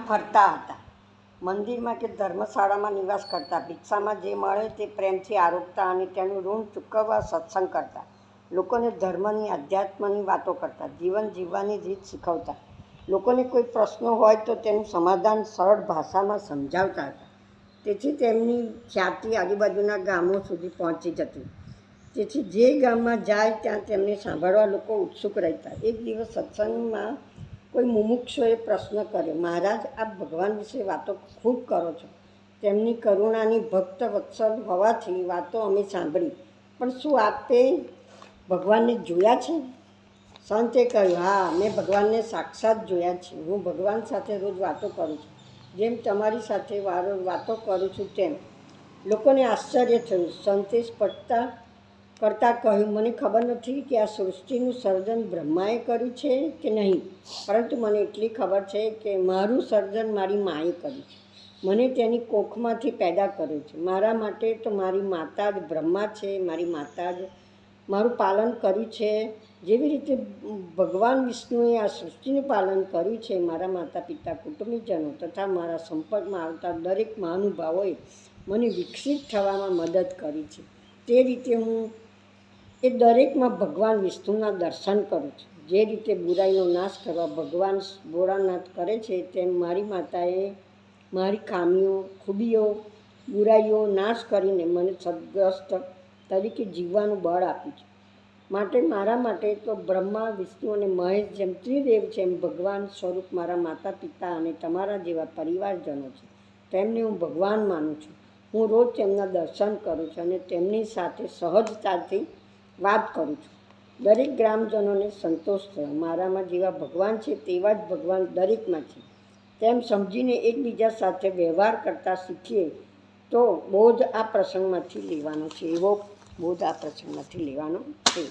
ફરતા હતા. મંદિરમાં કે ધર્મશાળામાં નિવાસ કરતા. ભિક્ષામાં જે મળે તે પ્રેમથી આરોગતા અને તેનું ઋણ ચૂકવવા સત્સંગ કરતા. લોકોને ધર્મની, આધ્યાત્મની વાતો કરતા. જીવન જીવવાની રીત શીખવતા. લોકોને કોઈ પ્રશ્ન હોય તો તેનું સમાધાન સરળ ભાષામાં સમજાવતા હતા. તેથી તેમની ખ્યાતિ આજુબાજુના ગામો સુધી પહોંચી જતી. તેથી જે ગામમાં જાય ત્યાં તેમને સાંભળવા લોકો ઉત્સુક રહેતા. એક દિવસ સત્સંગમાં કોઈ મુમુક્ષુએ પ્રશ્ન કર્યો, મહારાજ, આપ ભગવાન વિશે વાતો ખૂબ કરો છો. તેમની કરુણાની ભક્ત વત્સલ હોવાથી વાતો અમે સાંભળી, પણ શું આપે ભગવાનને જોયા છે? સંતે કહ્યું, હા, મેં ભગવાનને સાક્ષાત જોયા છે. હું ભગવાન સાથે રોજ વાતો કરું છું, જેમ તમારી સાથે વાતો કરું છું તેમ. લોકોને આશ્ચર્ય થયું. સંતે સ્પષ્ટતા કરતાં કહ્યું, મને ખબર નથી કે આ સૃષ્ટિનું સર્જન બ્રહ્માએ કર્યું છે કે નહીં, પરંતુ મને એટલી ખબર છે કે મારું સર્જન મારી માએ કર્યું છે. મને તેની કોખમાંથી પેદા કર્યો છે. મારા માટે તો મારી માતા જ બ્રહ્મા છે. મારી માતા જ મારું પાલન કર્યું છે. જેવી રીતે ભગવાન વિષ્ણુએ આ સૃષ્ટિનું પાલન કર્યું છે, મારા માતા પિતા, કુટુંબીજનો તથા મારા સંપર્કમાં આવતા દરેક મહાનુભાવોએ મને વિકસિત થવામાં મદદ કરી છે. તે રીતે હું એ દરેકમાં ભગવાન વિષ્ણુના દર્શન કરું છું. જે રીતે બુરાઈનો નાશ કરવા ભગવાન ભોળાનાથ કરે છે, તેમ મારી માતાએ મારી ખામીઓ, ખૂબીઓ, બુરાઈઓ નાશ કરીને મને સદ્ગ્રસ્ત તરીકે જીવવાનું બળ આપ્યું છે. માટે મારા માટે તો બ્રહ્મા, વિષ્ણુ અને મહેશ જેમ ત્રિદેવ છે, એમ ભગવાન સ્વરૂપ મારા માતા પિતા અને તમારા જેવા પરિવારજનો છે. તેમને હું ભગવાન માનું છું. હું રોજ તેમના દર્શન કરું છું અને તેમની સાથે સહજતાથી વાત કરું છું. દરેક ગ્રામજનોને સંતોષ થયો. મારામાં જેવા ભગવાન છે તેવા જ ભગવાન દરેકમાં છે, તેમ સમજીને એકબીજા સાથે વ્યવહાર કરતા શીખીએ તો બોધ આ પ્રસંગમાંથી લેવાનો છે. એવો બોધ આ પ્રસંગમાંથી લેવાનો છે.